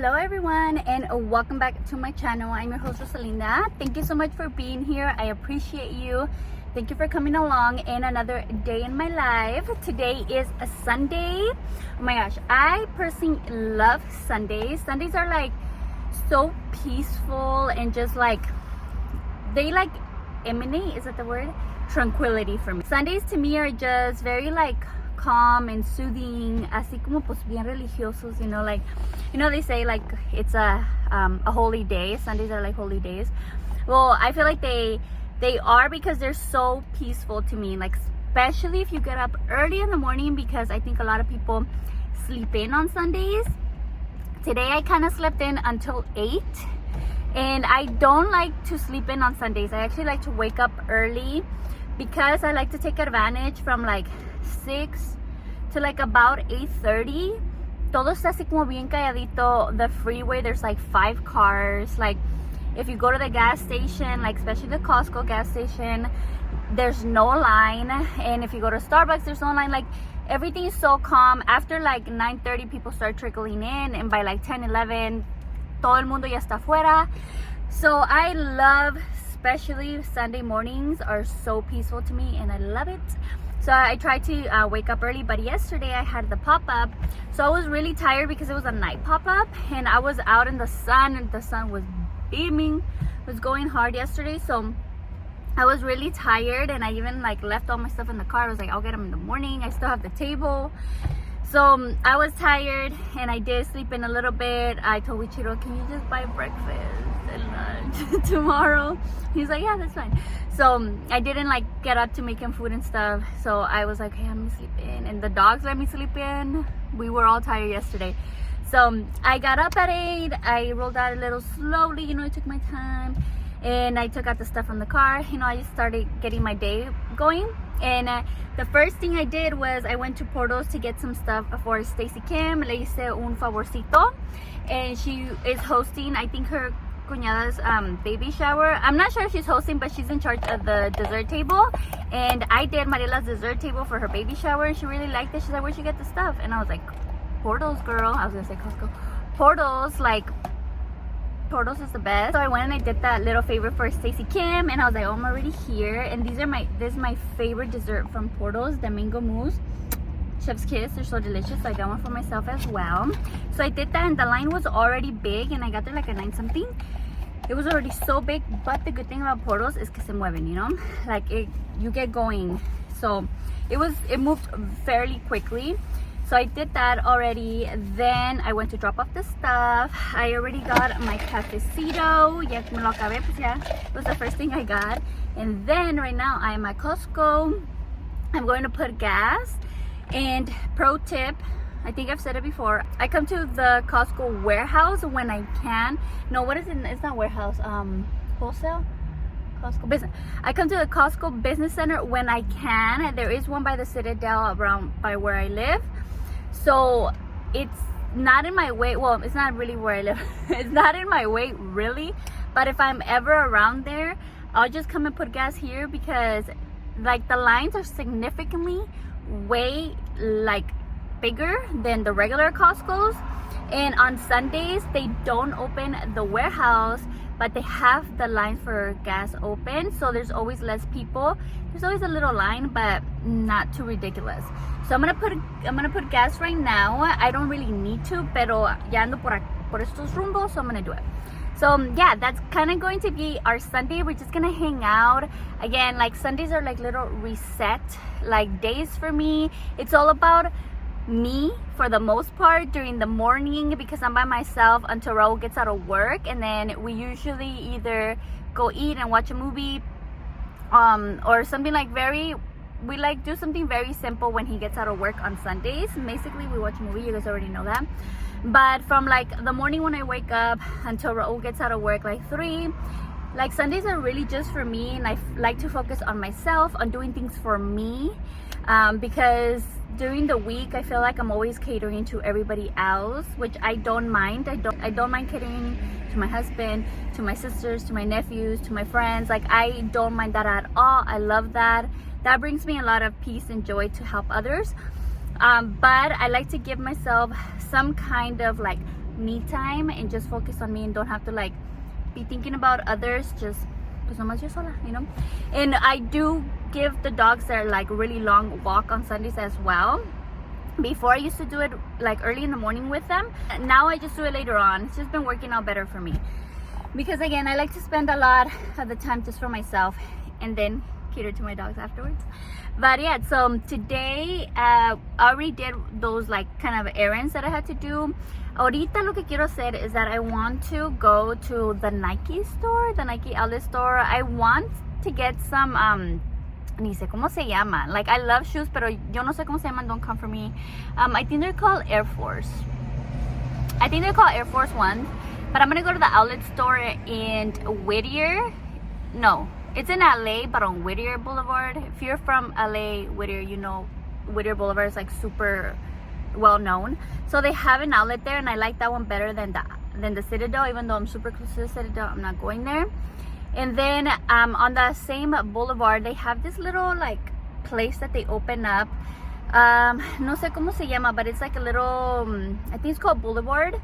Hello everyone and welcome back to my channel. I'm your host Rosalinda. Thank you so much for being here. I appreciate you. Thank you for coming along in another day in my life. Today is a Sunday. Oh my gosh, I personally love Sundays. Sundays are like so peaceful and just like they like emanate, is that the word? Tranquility for me. Sundays to me are just very like calm and soothing, así como pues bien religiosos, like, they say like it's a holy day. Sundays are like holy days. Well, I feel like they are because they're so peaceful to me, like especially if you get up early in the morning, because I think a lot of people sleep in on Sundays. Today I kind of slept in until 8, and I don't like to sleep in on Sundays. I actually like to wake up early because I like to take advantage from like 6 to like about 8:30. Todo está así como bien calladito. The freeway, there's like 5 cars. Like if you go to the gas station, like especially the Costco gas station, there's no line. And if you go to Starbucks, there's no line. Like everything is so calm. After like 9:30, people start trickling in, and by like 10-11, todo el mundo ya está afuera. So I love, especially Sunday mornings are so peaceful to me, and I love it. So I tried to wake up early, but yesterday I had the pop-up. So I was really tired because it was a night pop-up, and I was out in the sun, and the sun was beaming. It was going hard yesterday, so I was really tired, and I even like left all my stuff in the car. I was like, I'll get them in the morning. I still have the table. So I was tired, and I did sleep in a little bit. I told Wichiro, can you just buy breakfast and lunch tomorrow? He's like, yeah, that's fine. So I didn't like get up to make him food and stuff. So I was like, hey, I'm gonna sleep in. And the dogs let me sleep in. We were all tired yesterday. So I got up at 8. I rolled out a little slowly, I took my time. And I took out the stuff from the car. I just started getting my day going. And the first thing I did was I went to Porto to get some stuff for Stacy Kim. Le hice un favorcito. And she is hosting, I think, her cuñada's baby shower. I'm not sure if she's hosting, but she's in charge of the dessert table. And I did Mariela's dessert table for her baby shower, and she really liked it. She's like, where'd you get the stuff? And I was like, Porto's, girl. I was gonna say Costco. Porto's is the best. So I went and I did that little favor for Stacy Kim, and I was like, oh, I'm already here. And this is my favorite dessert from Porto's, the mango mousse. Chef's kiss, they're so delicious. So I got one for myself as well. So I did that, and the line was already big, and I got there like at 9 something. It was already so big, but the good thing about Porto's is que se mueven, like you get going. So it moved fairly quickly. So I did that already. Then I went to drop off the stuff. I already got my cafecito. Ya me lo acabé, pues ya. It was the first thing I got. And then right now I am at Costco. I'm going to put gas. And pro tip, I think I've said it before, I come to the Costco warehouse when I can. No, what is it? It's not warehouse. Wholesale? Costco business. I come to the Costco Business Center when I can. There is one by the Citadel around by where I live. So it's not in my way. Well, it's not really where I live. It's not in my way really. But if I'm ever around there, I'll just come and put gas here, because like the lines are significantly way like bigger than the regular Costco's. And on Sundays they don't open the warehouse, but they have the lines for gas open, so there's always less people. There's always a little line, but not too ridiculous. So I'm gonna put gas right now. I don't really need to, pero ya ando por estos rumbos, so I'm gonna do it. So yeah, that's kind of going to be our Sunday. We're just gonna hang out. Again, like Sundays are like little reset like days for me. It's all about me for the most part during the morning, because I'm by myself until Raul gets out of work, and then we usually either go eat and watch a movie, or something like we like do something very simple when he gets out of work on Sundays. Basically we watch a movie, you guys already know that. But from like the morning when I wake up until Raul gets out of work, like 3, like Sundays are really just for me, and I like to focus on myself, on doing things for me, because during the week I feel like I'm always catering to everybody else, which I don't mind. I don't mind catering to my husband, to my sisters, to my nephews, to my friends. Like I don't mind that at all. I love that. That brings me a lot of peace and joy to help others. But I like to give myself some kind of like me time and just focus on me and don't have to like be thinking about others. Just pues nomás yo sola, you know. And I do give the dogs their like really long walk on Sundays as well. Before I used to do it like early in the morning with them. Now I just do it later on. It's just been working out better for me. Because again, I like to spend a lot of the time just for myself and then cater to my dogs afterwards. But yeah, so today I already did those like kind of errands that I had to do. Ahorita lo que quiero hacer is that I want to go to the Nike store, the Nike outlet store. I want to get some ni sé cómo se llama. Like, I love shoes, pero yo no sé cómo se llaman. Don't come for me. I think they're called Air Force. I think they're called Air Force Ones. But I'm gonna go to the outlet store in Whittier. No, it's in LA, but on Whittier Boulevard. If you're from LA, Whittier, you know Whittier Boulevard is like super well known. So they have an outlet there, and I like that one better than the Citadel. Even though I'm super close to the Citadel, I'm not going there. And then on the same boulevard, they have this little like place that they open up. No sé cómo se llama, but it's like a little, I think it's called Boulevard.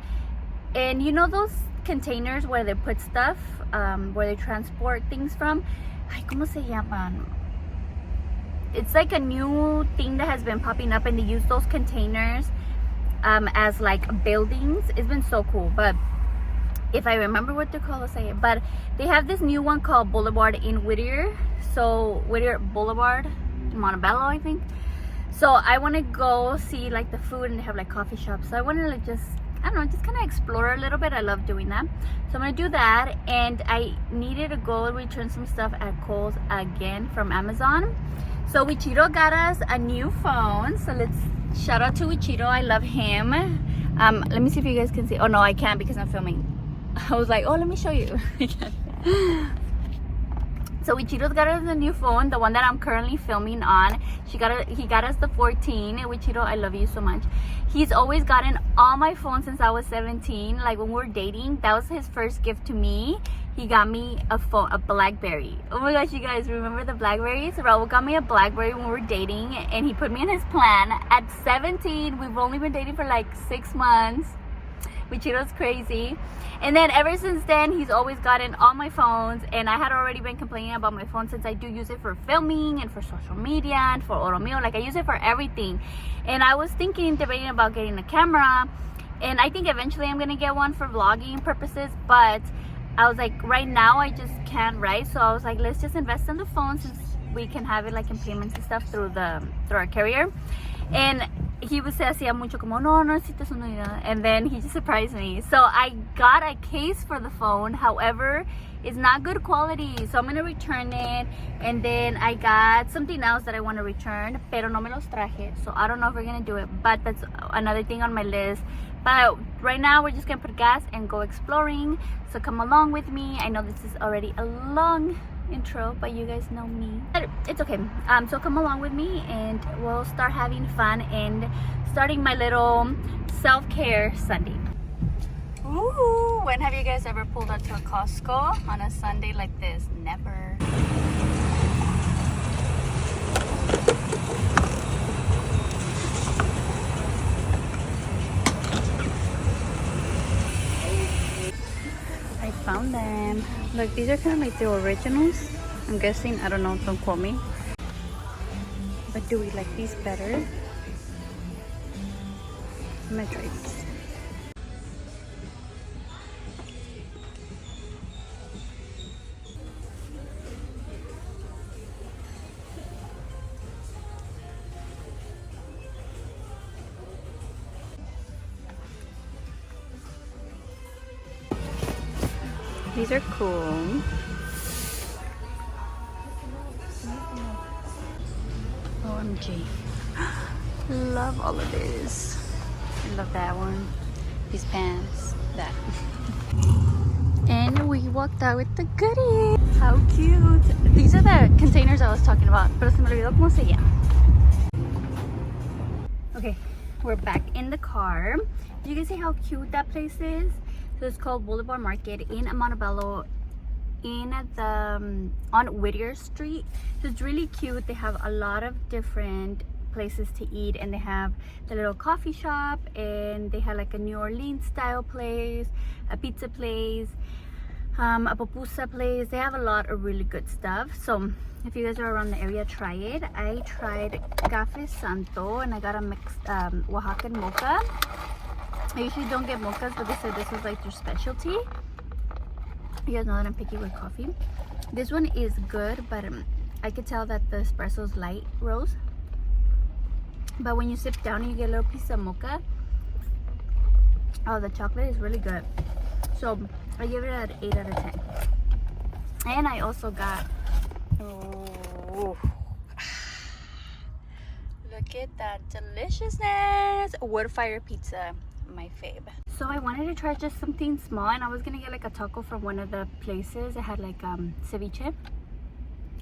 And you know those containers where they put stuff, where they transport things from? Ay, ¿cómo se llaman? It's like a new thing that has been popping up, and they use those containers as like buildings. It's been so cool, but if I remember what they're called, I'll say it. But they have this new one called Boulevard in Whittier. So Whittier Boulevard, Montebello, I think. So I want to go see like the food, and they have like coffee shops. So I want to like just, I don't know, just kind of explore a little bit. I love doing that. So I'm going to do that. And I needed to go return some stuff at Kohl's again from Amazon. So Wichito got us a new phone. So let's shout out to Wichito. I love him. Let me see if you guys can see. Oh no, I can't because I'm filming. I was like, oh, let me show you. So Wichito's got us a new phone, the one that I'm currently filming on. He got us the 14. Wichito, I love you so much. He's always gotten all my phones since I was 17. Like when we were dating, that was his first gift to me. He got me a phone, a BlackBerry. Oh my gosh, you guys, remember the BlackBerries? Raul got me a BlackBerry when we were dating, and he put me in his plan at 17. We've only been dating for like 6 months. Wichito's crazy. And then ever since then, he's always gotten all my phones, and I had already been complaining about my phone since I do use it for filming and for social media and for Oro Mio. Like I use it for everything. And I was debating about getting a camera, and I think eventually I'm gonna get one for vlogging purposes, but I was like, right now I just can't, right? So I was like, let's just invest in the phone since we can have it like in payments and stuff through our carrier. And he would say hacía mucho como no necesitas una idea, and then he just surprised me. So I got a case for the phone, however it's not good quality, so I'm gonna return it. And then I got something else that I want to return, pero no me los traje, so I don't know if we're gonna do it, but that's another thing on my list. But right now we're just gonna put gas and go exploring, so come along with me. I know this is already a long intro, but you guys know me, but it's okay. So come along with me and we'll start having fun and starting my little self-care Sunday. Ooh, when have you guys ever pulled up to a Costco on a Sunday like this? Never. I found them. Look, these are kind of like the originals. I'm guessing, I don't know, don't quote me. But do we like these better? I'm gonna try these. These are cool. OMG. Love all of this. I love that one. These pants. That. And we walked out with the goodies. How cute. These are the containers I was talking about. Pero se me olvidó cómo se llama. Okay, we're back in the car. You can see how cute that place is. So it's called Boulevard Market in Montebello, on Whittier Street. So it's really cute. They have a lot of different places to eat, and they have the little coffee shop, and they have like a New Orleans style place, a pizza place, a pupusa place. They have a lot of really good stuff. So if you guys are around the area, try it. I tried Cafe Santo, and I got a mixed Oaxacan mocha. I usually don't get mochas, but they said this was like their specialty. You guys know that I'm picky with coffee. This one is good, but I could tell that the espresso is light roast. But when you sip down and you get a little piece of mocha, oh, the chocolate is really good. So I give it an 8 out of 10. And I also got, oh, look at that deliciousness, wood fire pizza, my fave. So I wanted to try just something small, and I was gonna get like a taco from one of the places. It had like ceviche,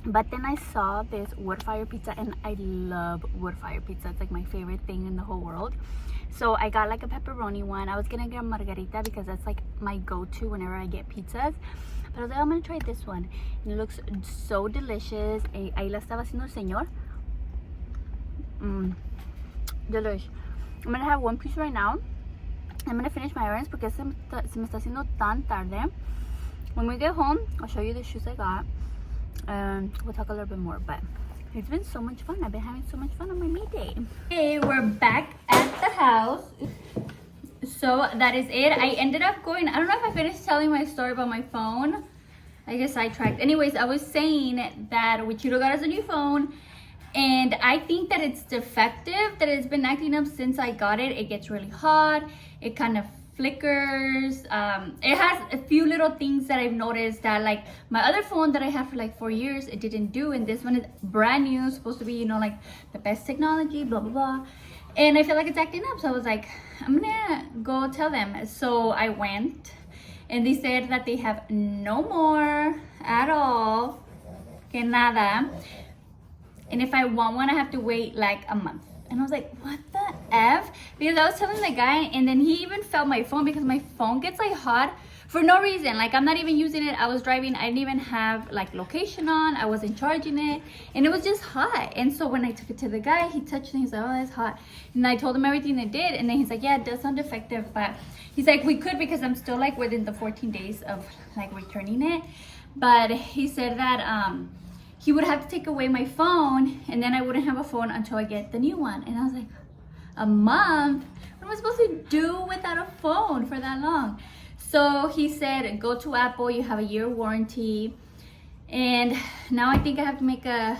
but then I saw this wood fire pizza, and I love wood fire pizza. It's like my favorite thing in the whole world. So I got like a pepperoni one. I was gonna get a margarita because that's like my go-to whenever I get pizzas, but I was like, I'm gonna try this one, and it looks so delicious. Ahí la estaba haciendo el señor. Delish. I'm gonna have one piece right now. I'm gonna finish my errands porque se me está haciendo tan tarde. When we get home, I'll show you the shoes I got, and we'll talk a little bit more. But it's been so much fun. I've been having so much fun on my me day. Hey, we're back at the house. So that is it. I ended up going, I don't know if I finished telling my story about my phone. I guess I sidetracked. Anyways, I was saying that Wichito got us a new phone, and I think that it's defective, that it's been acting up since I got it. It gets really hot. It kind of flickers. It has a few little things that I've noticed that, like my other phone that I had for like 4 years, it didn't do, and this one is brand new, supposed to be, you know, like the best technology, blah blah blah, and I feel like it's acting up. So I was like, I'm gonna go tell them. So I went, and they said that they have no more at all, que nada, and if I want one, I have to wait like a month. And I was like, what the F? Because I was telling the guy, and then he even felt my phone, because my phone gets like hot for no reason. Like, I'm not even using it. I was driving. I didn't even have like location on. I wasn't charging it, and it was just hot. And so when I took it to the guy, he touched it. He's like, oh, that's hot. And I told him everything it did. And then he's like, yeah, it does sound defective, but he's like, we could, because I'm still like within the 14 days of like returning it. But he said that he would have to take away my phone, and then I wouldn't have a phone until I get the new one. And I was like, a month? What am I supposed to do without a phone for that long? So he said, go to Apple, you have a year warranty. And now I think I have to make an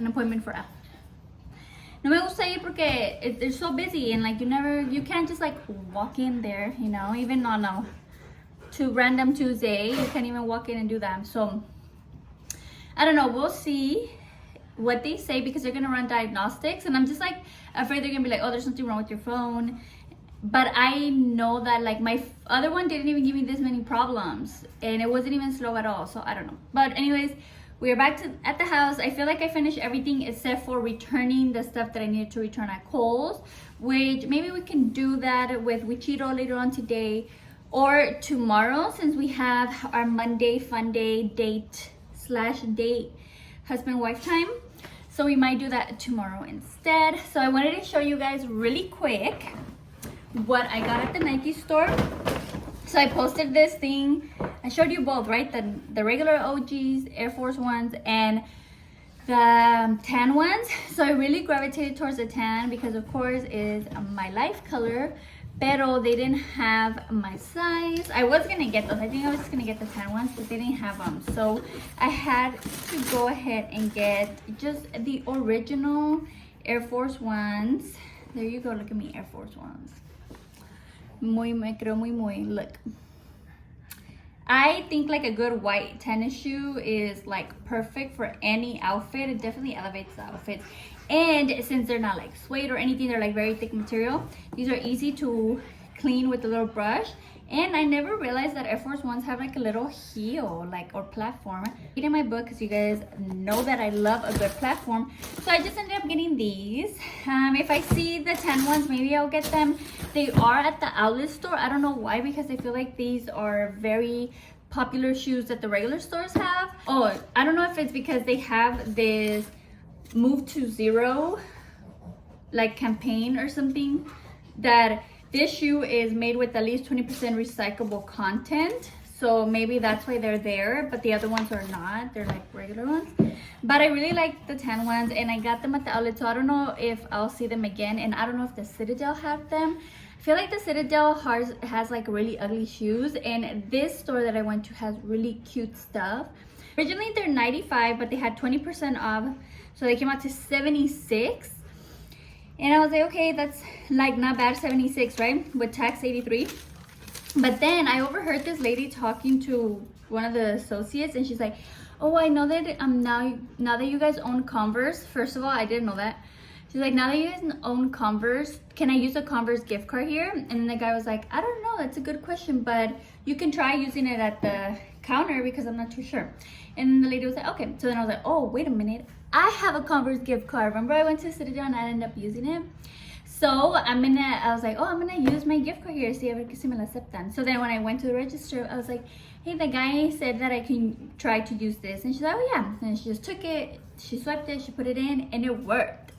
appointment for Apple. No me gusta ir porque they're so busy, and like you can't just like walk in there, you know, even on a random Tuesday, you can't even walk in and do that. So I don't know, we'll see what they say, because they're gonna run diagnostics, and I'm just like afraid they're gonna be like, oh, there's something wrong with your phone. But I know that like my other one didn't even give me this many problems, and it wasn't even slow at all. So I don't know. But anyways, we are back at the house. I feel like I finished everything except for returning the stuff that I needed to return at Kohl's, which maybe we can do that with Wichito later on today or tomorrow, since we have our Monday fun day date husband-wife time. So we might do that tomorrow instead. So I wanted to show you guys really quick what I got at the Nike store. So I posted this thing. I showed you both, right? The regular OGs, Air Force Ones, and the tan ones. So I really gravitated towards the tan because, of course, is my life color. Pero they didn't have my size. I was gonna get those. I think I was just gonna get the tan ones, but they didn't have them. So I had to go ahead and get just the original Air Force Ones. There you go. Look at me, Air Force Ones. Me creo muy. Look. I think like a good white tennis shoe is like perfect for any outfit. It definitely elevates the outfits. And since they're not like suede or anything, they're like very thick material. These are easy to clean with a little brush. And I never realized that Air Force Ones have like a little heel, like, or platform. Read in my book, because you guys know that I love a good platform. So I just ended up getting these. If I see the tan ones, maybe I'll get them. They are at the outlet store. I don't know why, because I feel like these are very popular shoes that the regular stores have. Oh, I don't know if it's because they have this Move to Zero like campaign or something that this shoe is made with at least 20% recyclable content. So maybe that's why they're there, but the other ones are not. They're like regular ones. But I really like the tan ones, and I got them at the outlet, so I don't know if I'll see them again, and I don't know if the Citadel have them. I feel like the Citadel has like really ugly shoes, and this store that I went to has really cute stuff. Originally they're 95, but they had 20% off, so they came out to 76. And I was like, okay, that's like not bad, 76, right? With tax 83. But then I overheard this lady talking to one of the associates, and she's like, oh, I know that now that you guys own Converse, first of all, I didn't know that. She's like, now that you guys own Converse, can I use a Converse gift card here? And then the guy was like, I don't know, that's a good question, but you can try using it at the counter because I'm not too sure. And the lady was like, okay. So then I was like, oh, wait a minute, I have a Converse gift card. Remember I went to Citadel and I ended up using it? So I was like, oh, I'm gonna use my gift card here, see if me la aceptan. So then when I went to the register, I was like, hey, the guy said that I can try to use this. And she's like, oh yeah. And she just took it, she swiped it, she put it in, and it worked.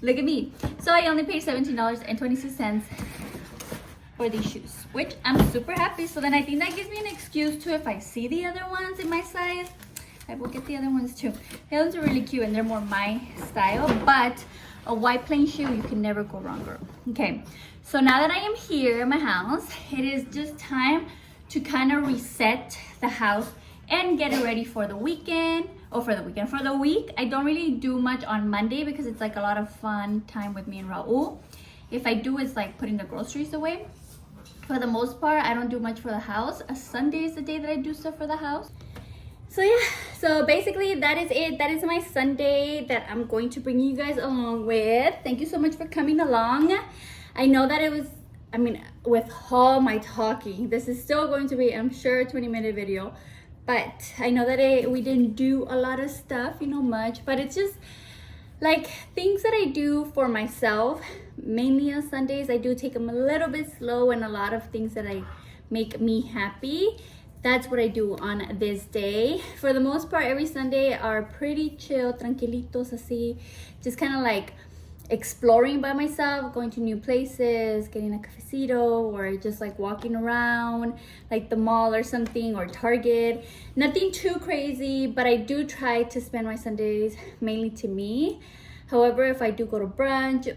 Look at me. So I only paid $17.22 for these shoes, which I'm super happy. So then I think that gives me an excuse to, if I see the other ones in my size, I will get the other ones too. The ones are really cute and they're more my style, but a white plain shoe, you can never go wrong, girl. Okay, so now that I am here in my house, it is just time to kind of reset the house and get it ready for the weekend. For the week. I don't really do much on Monday because it's like a lot of fun time with me and Raul. If I do, it's like putting the groceries away. For the most part, I don't do much for the house. Sunday is the day that I do stuff for the house. So yeah, so basically that is it. That is my Sunday that I'm going to bring you guys along with. Thank you so much for coming along. I know that it was, I mean, with all my talking, this is still going to be, I'm sure, a 20-minute video. But I know that we didn't do a lot of stuff, you know, much. But it's just like things that I do for myself. Mainly on Sundays, I do take them a little bit slow, and a lot of things that make me happy. That's what I do on this day. For the most part, every Sunday are pretty chill, tranquilitos, así. Just kind of like exploring by myself, going to new places, getting a cafecito, or just like walking around like the mall or something, or Target. Nothing too crazy, but I do try to spend my Sundays mainly to me. However, if I do go to brunch,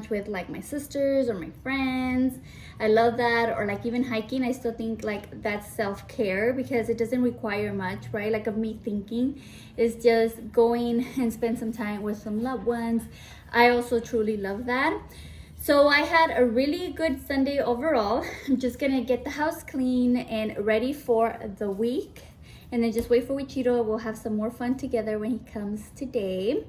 with like my sisters or my friends. I love that. Or like even hiking, I still think like that's self-care because it doesn't require much, right? Like of me thinking, it's just going and spend some time with some loved ones. I also truly love that. So I had a really good Sunday overall. I'm just gonna get the house clean and ready for the week. And then just wait for Wichito. We'll have some more fun together when he comes today.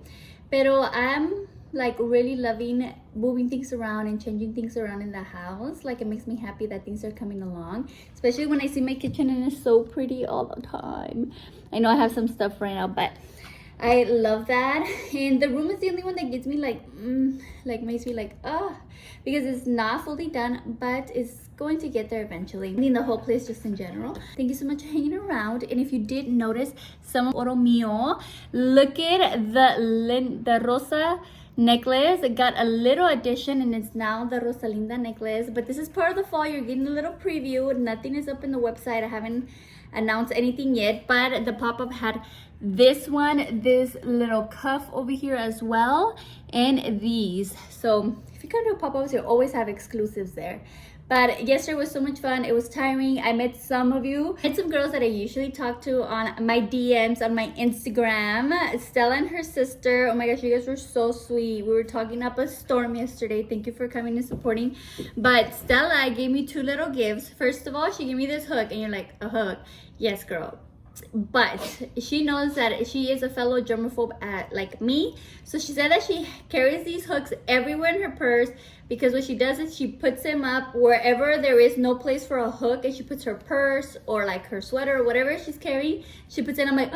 Pero I'm like really loving moving things around and changing things around in the house. Like it makes me happy that things are coming along. Especially when I see my kitchen and it's so pretty all the time. I know I have some stuff right now, but I love that. And the room is the only one that gets me like makes me like, because it's not fully done, but it's going to get there eventually. I mean, the whole place just in general. Thank you so much for hanging around. And if you did notice some of Oro Mio, look at the Rosa necklace. It got a little addition, and it's now the Rosalinda necklace. But this is part of the fall. You're getting a little preview. Nothing is up in the website. I haven't announced anything yet, but the pop-up had this one, this little cuff over here as well, and these. So if you come to pop-ups, you always have exclusives there. But yesterday was so much fun. It was tiring. I met some of you. I met some girls that I usually talk to on my DMs on my Instagram. Stella and her sister. Oh my gosh, you guys were so sweet. We were talking up a storm yesterday. Thank you for coming and supporting. But Stella gave me 2 little gifts. First of all, she gave me this hook, and you're like, a hook? Yes, girl. But she knows that she is a fellow germaphobe like me. So she said that she carries these hooks everywhere in her purse, because what she does is she puts them up wherever there is no place for a hook, and she puts her purse or like her sweater or whatever she's carrying, she puts it in. I'm like,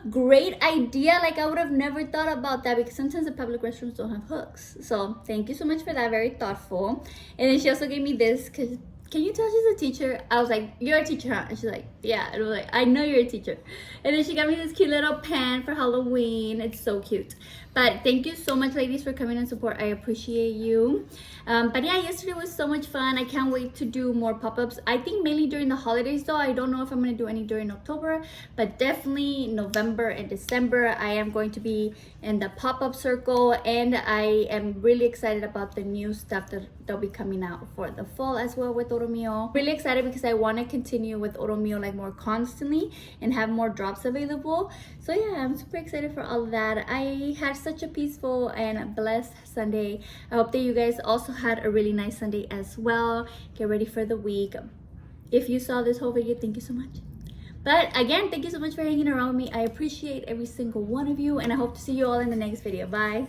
great idea. Like I would have never thought about that, because sometimes the public restrooms don't have hooks. So thank you so much for that. Very thoughtful. And then she also gave me this, because can you tell she's a teacher? I was like, you're a teacher, huh? And she's like, yeah. And I was like, I know you're a teacher. And then she got me this cute little pen for Halloween. It's so cute. But thank you so much, ladies, for coming and support. I appreciate you. But yeah, yesterday was so much fun. I can't wait to do more pop-ups. I think mainly during the holidays though. I don't know if I'm going to do any during October, but definitely November and December I am going to be in the pop-up circle, and I am really excited about the new stuff that'll be coming out for the fall as well with Oro Mio. Really excited because I want to continue with Oro Mio like more constantly and have more drops available. So yeah, I'm super excited for all of that. I had such a peaceful and blessed Sunday. I hope that you guys also had a really nice Sunday as well. Get ready for the week. If you saw this whole video, thank you so much. But again, thank you so much for hanging around with me. I appreciate every single one of you, and I hope to see you all in the next video. Bye.